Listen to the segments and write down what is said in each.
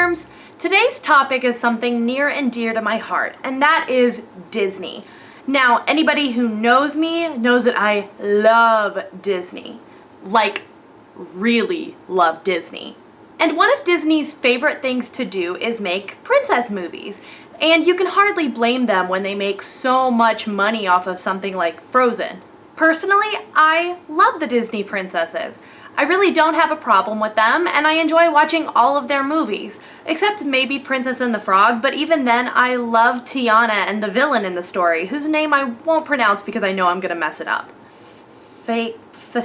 Germs. Today's topic is something near and dear to my heart, and that is Disney. Now, anybody who knows me knows that I love Disney. Like, really love Disney. And one of Disney's favorite things to do is make princess movies. And you can hardly blame them when they make so much money off of something like Frozen. Personally, I love the Disney princesses. I really don't have a problem with them, and I enjoy watching all of their movies, except maybe Princess and the Frog, but even then, I love Tiana and the villain in the story, whose name I won't pronounce because I know I'm gonna mess it up. Faisler,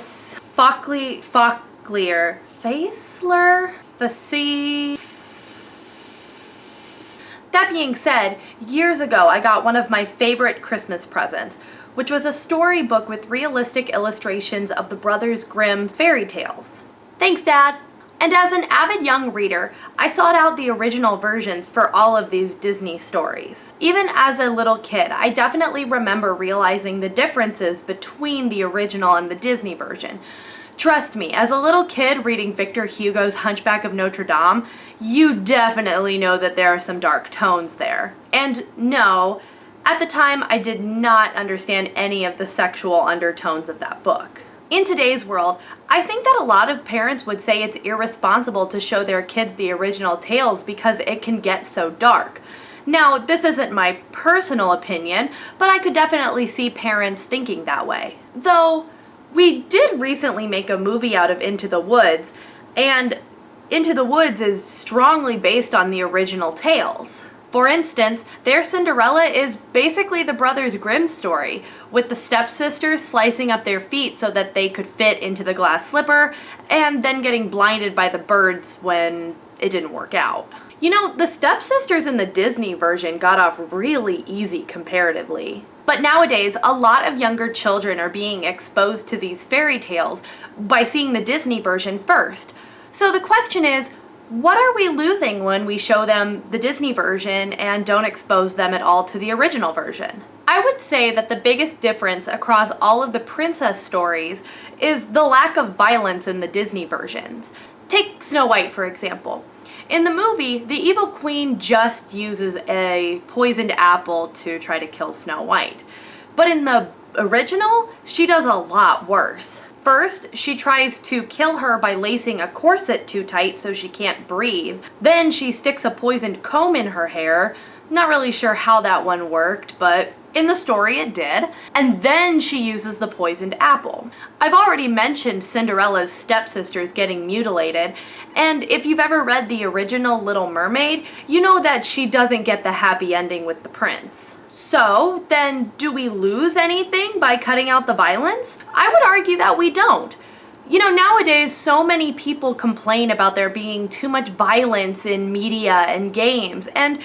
That being said, years ago I got one of my favorite Christmas presents, which was a storybook with realistic illustrations of the Brothers Grimm fairy tales. Thanks, Dad! And as an avid young reader, I sought out the original versions for all of these Disney stories. Even as a little kid, I definitely remember realizing the differences between the original and the Disney version. Trust me, as a little kid reading Victor Hugo's Hunchback of Notre Dame, you definitely know that there are some dark tones there. And no, at the time I did not understand any of the sexual undertones of that book. In today's world, I think that a lot of parents would say it's irresponsible to show their kids the original tales because it can get so dark. Now, this isn't my personal opinion, but I could definitely see parents thinking that way. Though, we did recently make a movie out of Into the Woods, and Into the Woods is strongly based on the original tales. For instance, their Cinderella is basically the Brothers Grimm story, with the stepsisters slicing up their feet so that they could fit into the glass slipper, and then getting blinded by the birds when it didn't work out. You know, the stepsisters in the Disney version got off really easy comparatively. But nowadays, a lot of younger children are being exposed to these fairy tales by seeing the Disney version first. So the question is, what are we losing when we show them the Disney version and don't expose them at all to the original version? I would say that the biggest difference across all of the princess stories is the lack of violence in the Disney versions. Take Snow White, for example. In the movie, the evil queen just uses a poisoned apple to try to kill Snow White. But in the original, she does a lot worse. First, she tries to kill her by lacing a corset too tight so she can't breathe. Then she sticks a poisoned comb in her hair. Not really sure how that one worked, but in the story it did. And then she uses the poisoned apple. I've already mentioned Cinderella's stepsisters getting mutilated, and if you've ever read the original Little Mermaid, you know that she doesn't get the happy ending with the prince. So, then do we lose anything by cutting out the violence? I would argue that we don't. You know, nowadays, so many people complain about there being too much violence in media and games, and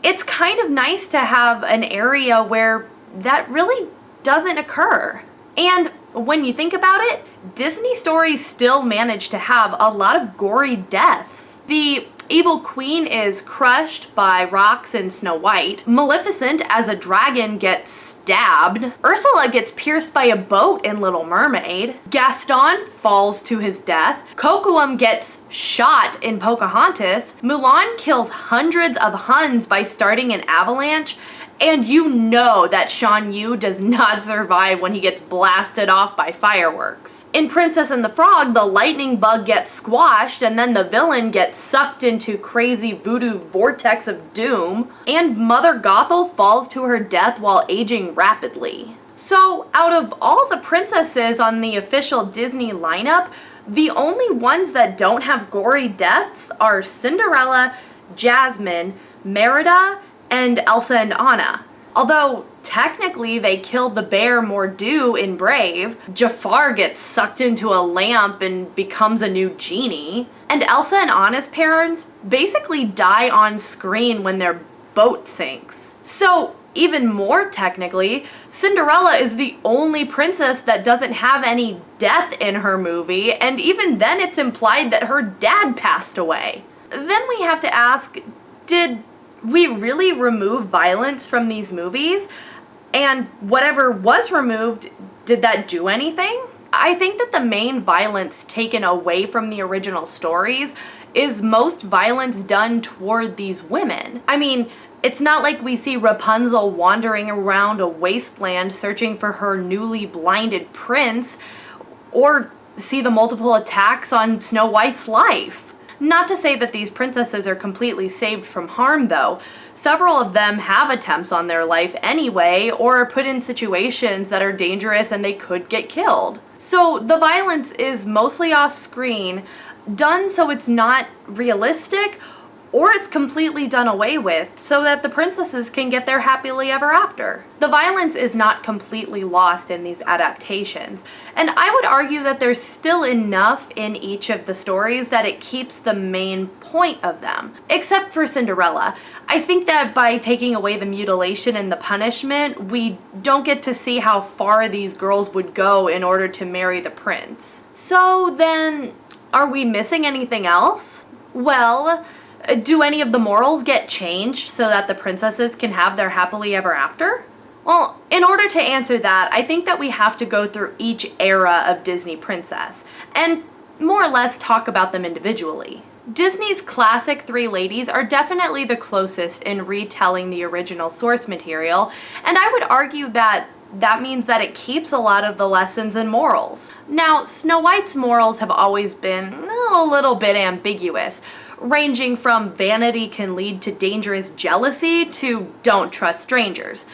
it's kind of nice to have an area where that really doesn't occur. And when you think about it, Disney stories still manage to have a lot of gory deaths. The evil queen is crushed by rocks in Snow White. Maleficent, as a dragon, gets stabbed. Ursula gets pierced by a boat in Little Mermaid. Gaston falls to his death. Kocoum gets shot in Pocahontas. Mulan kills hundreds of Huns by starting an avalanche. And you know that Shan Yu does not survive when he gets blasted off by fireworks. In Princess and the Frog, the lightning bug gets squashed and then the villain gets sucked into crazy voodoo vortex of doom. And Mother Gothel falls to her death while aging rapidly. So out of all the princesses on the official Disney lineup, the only ones that don't have gory deaths are Cinderella, Jasmine, Merida, and Elsa and Anna. Although technically they killed the bear Mor'du in Brave, Jafar gets sucked into a lamp and becomes a new genie, and Elsa and Anna's parents basically die on screen when their boat sinks. So even more technically, Cinderella is the only princess that doesn't have any death in her movie, and even then it's implied that her dad passed away. Then we have to ask, did we really remove violence from these movies? And whatever was removed, did that do anything? I think that the main violence taken away from the original stories is most violence done toward these women. I mean, it's not like we see Rapunzel wandering around a wasteland searching for her newly blinded prince, or see the multiple attacks on Snow White's life. Not to say that these princesses are completely saved from harm, though. Several of them have attempts on their life anyway, or are put in situations that are dangerous and they could get killed. So the violence is mostly off screen, done so it's not realistic, or it's completely done away with so that the princesses can get their happily ever after. The violence is not completely lost in these adaptations, and I would argue that there's still enough in each of the stories that it keeps the main point of them. Except for Cinderella. I think that by taking away the mutilation and the punishment, we don't get to see how far these girls would go in order to marry the prince. So then, are we missing anything else? Well, do any of the morals get changed so that the princesses can have their happily ever after? Well, in order to answer that, I think that we have to go through each era of Disney princess, and more or less talk about them individually. Disney's classic three ladies are definitely the closest in retelling the original source material, and I would argue that means that it keeps a lot of the lessons and morals. Now, Snow White's morals have always been a little bit ambiguous, ranging from vanity can lead to dangerous jealousy to don't trust strangers.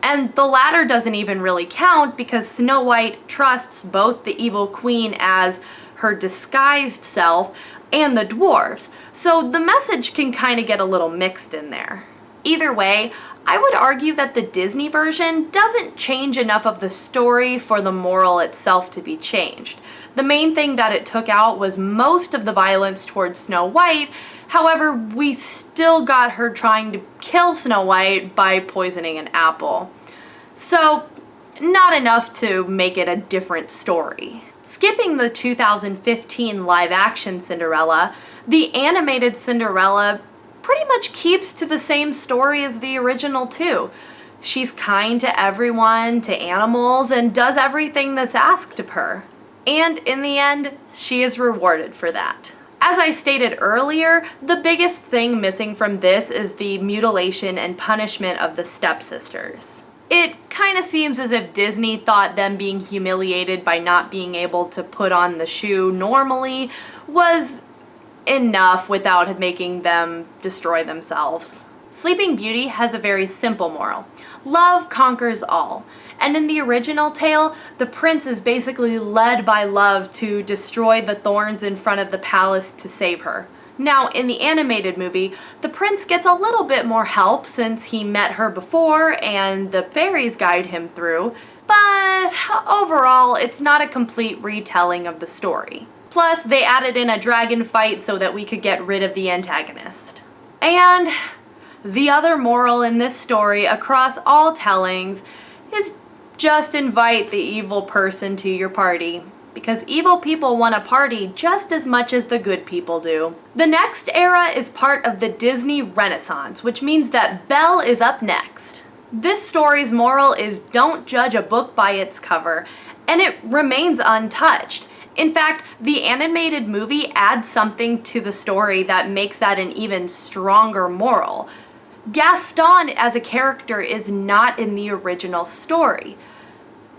And the latter doesn't even really count because Snow White trusts both the evil queen as her disguised self and the dwarves, so the message can kind of get a little mixed in there. Either way, I would argue that the Disney version doesn't change enough of the story for the moral itself to be changed. The main thing that it took out was most of the violence towards Snow White. However, we still got her trying to kill Snow White by poisoning an apple. So, not enough to make it a different story. Skipping the 2015 live-action Cinderella, the animated Cinderella pretty much keeps to the same story as the original too. She's kind to everyone, to animals, and does everything that's asked of her. And in the end, she is rewarded for that. As I stated earlier, the biggest thing missing from this is the mutilation and punishment of the stepsisters. It kind of seems as if Disney thought them being humiliated by not being able to put on the shoe normally was enough without making them destroy themselves. Sleeping Beauty has a very simple moral. Love conquers all. And in the original tale, the prince is basically led by love to destroy the thorns in front of the palace to save her. Now, in the animated movie, the prince gets a little bit more help since he met her before and the fairies guide him through, but overall, it's not a complete retelling of the story. Plus, they added in a dragon fight so that we could get rid of the antagonist. And the other moral in this story across all tellings is just invite the evil person to your party, because evil people want to party just as much as the good people do. The next era is part of the Disney Renaissance, which means that Belle is up next. This story's moral is don't judge a book by its cover, and it remains untouched. In fact, the animated movie adds something to the story that makes that an even stronger moral. Gaston as a character is not in the original story.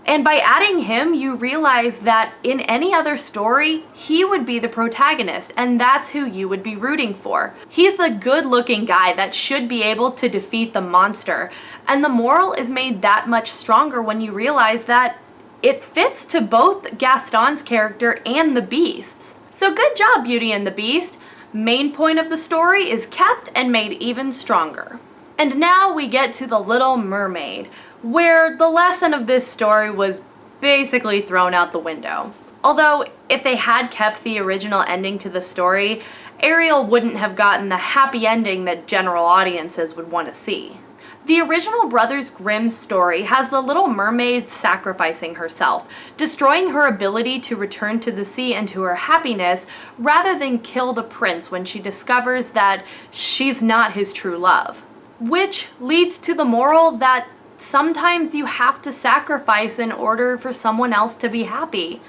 And by adding him, you realize that in any other story, he would be the protagonist, and that's who you would be rooting for. He's the good-looking guy that should be able to defeat the monster, and the moral is made that much stronger when you realize that it fits to both Gaston's character and the Beast's. So good job, Beauty and the Beast. Main point of the story is kept and made even stronger. And now we get to The Little Mermaid, where the lesson of this story was basically thrown out the window. Although, if they had kept the original ending to the story, Ariel wouldn't have gotten the happy ending that general audiences would want to see. The original Brothers Grimm story has the Little Mermaid sacrificing herself, destroying her ability to return to the sea and to her happiness, rather than kill the prince when she discovers that she's not his true love. Which leads to the moral that sometimes you have to sacrifice in order for someone else to be happy.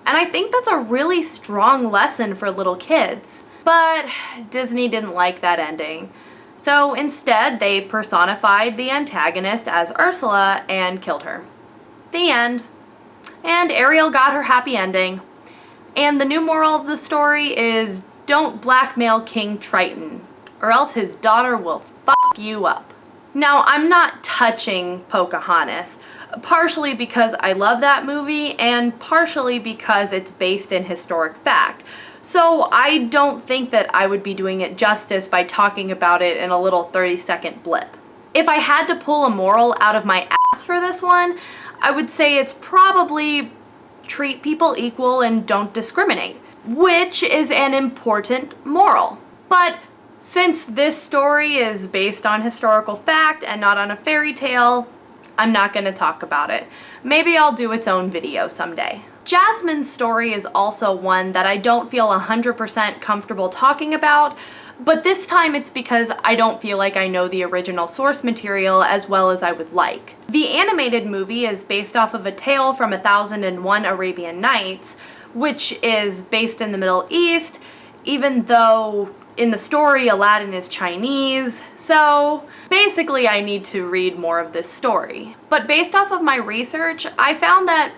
And I think that's a really strong lesson for little kids. But Disney didn't like that ending. So instead, they personified the antagonist as Ursula and killed her. The end. And Ariel got her happy ending. And the new moral of the story is don't blackmail King Triton, or else his daughter will fuck you up. Now, I'm not touching Pocahontas, partially because I love that movie and partially because it's based in historic fact. So I don't think that I would be doing it justice by talking about it in a little 30-second blip. If I had to pull a moral out of my ass for this one, I would say it's probably treat people equal and don't discriminate, which is an important moral. But since this story is based on historical fact and not on a fairy tale, I'm not going to talk about it. Maybe I'll do its own video someday. Jasmine's story is also one that I don't feel 100% comfortable talking about, but this time it's because I don't feel like I know the original source material as well as I would like. The animated movie is based off of a tale from 1001 Arabian Nights, which is based in the Middle East, even though in the story Aladdin is Chinese, so basically I need to read more of this story. But based off of my research, I found that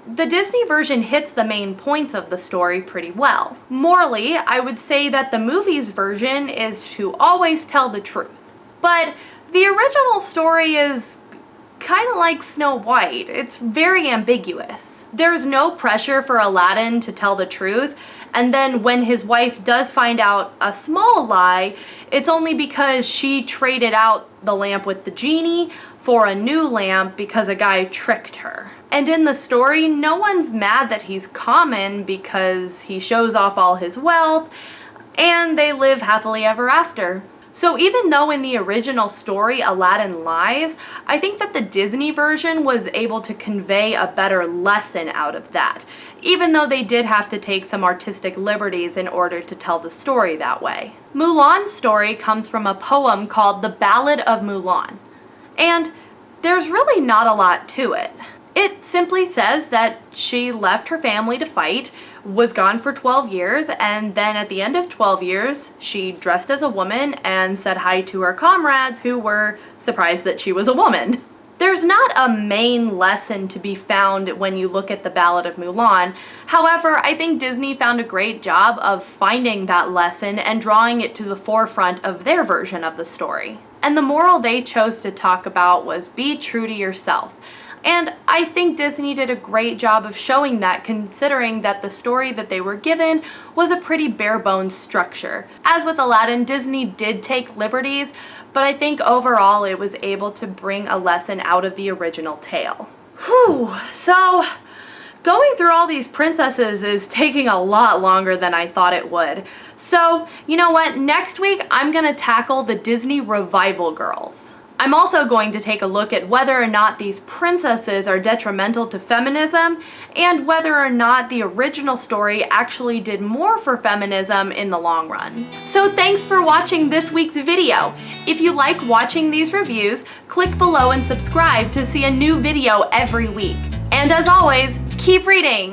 the Disney version hits the main points of the story pretty well. Morally, I would say that the movie's version is to always tell the truth. But the original story is kind of like Snow White. It's very ambiguous. There's no pressure for Aladdin to tell the truth, and then when his wife does find out a small lie, it's only because she traded out the lamp with the genie for a new lamp because a guy tricked her. And in the story, no one's mad that he's common because he shows off all his wealth, and they live happily ever after. So even though in the original story Aladdin lies, I think that the Disney version was able to convey a better lesson out of that, even though they did have to take some artistic liberties in order to tell the story that way. Mulan's story comes from a poem called The Ballad of Mulan, and there's really not a lot to it. It simply says that she left her family to fight, was gone for 12 years, and then at the end of 12 years, she dressed as a woman and said hi to her comrades who were surprised that she was a woman. There's not a main lesson to be found when you look at the Ballad of Mulan. However, I think Disney found a great job of finding that lesson and drawing it to the forefront of their version of the story. And the moral they chose to talk about was be true to yourself. And I think Disney did a great job of showing that, considering that the story that they were given was a pretty bare bones structure. As with Aladdin, Disney did take liberties, but I think overall it was able to bring a lesson out of the original tale. Whew, so going through all these princesses is taking a lot longer than I thought it would. So, you know what? Next week I'm gonna tackle the Disney Revival Girls. I'm also going to take a look at whether or not these princesses are detrimental to feminism and whether or not the original story actually did more for feminism in the long run. So thanks for watching this week's video. If you like watching these reviews, click below and subscribe to see a new video every week. And as always, keep reading!